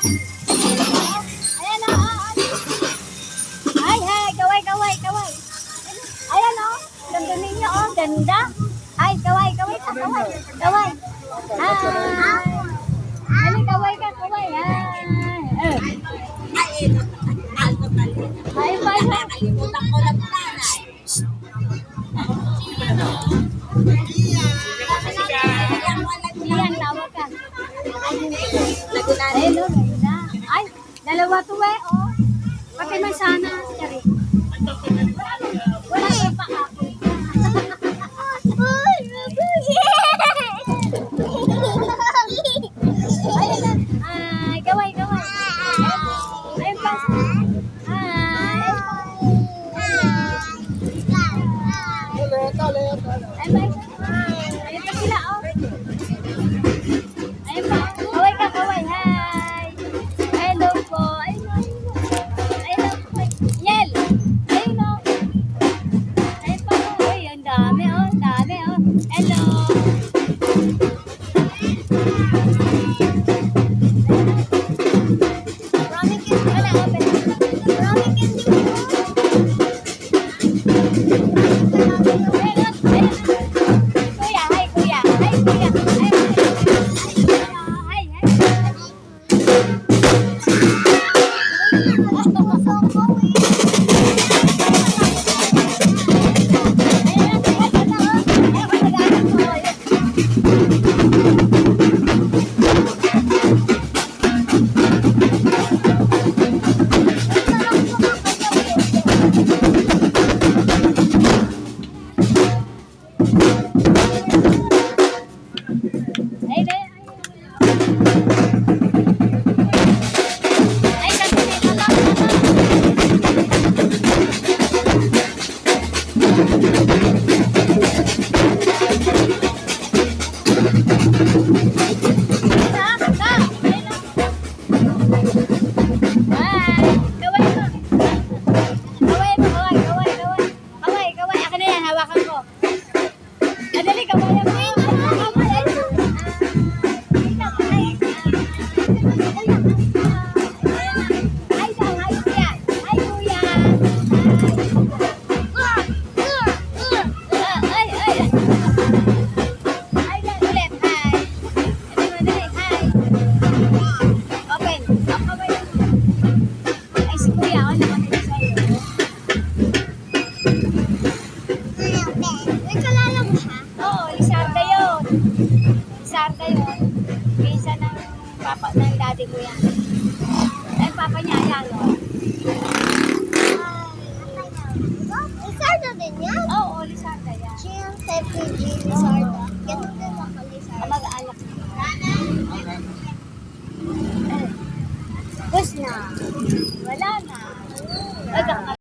Ayan o. Ay, hey, kaway, kaway, kaway. Ayan o. Ganda ninyo o. Ganda. Ay, kaway, kaway ka, kaway. Kaway. Ay. Ay, kaway ka, kaway. Ay. Ay, pa. Nakalimutan ko lang nanay. Iyan, tawag ka. Laguna Ay, no, ganda. Ay, dalawa to eh, oh. Pati man sana, Chari. Wala ka pa ako. Ay, gaway, gaway. Ayun pa. Ay. Ay, bay. Ayun pa sila, oh. Ayun pa. Kaway ka, kaway. Hi. Hello po. Ayun. Ayun po. Yel. Ayun, oh. Ayun pa, oh. Uy, ang dami, oh. Ang dami, oh. Hello. Maraming candy. Wala, open. Maraming candy. Kuya, hi kuya. Hi kuya. Hi, hi. Sarda yun. Pinsan ng papa ng daddy ko yan. Ay, papa niya, ayan, no? Lizardo din yan? Oo, Lizarda yan. Siya yung type ni G. Lizardo. Ganun din ako Lizardo. Mag-alak. Bus na. Wala na.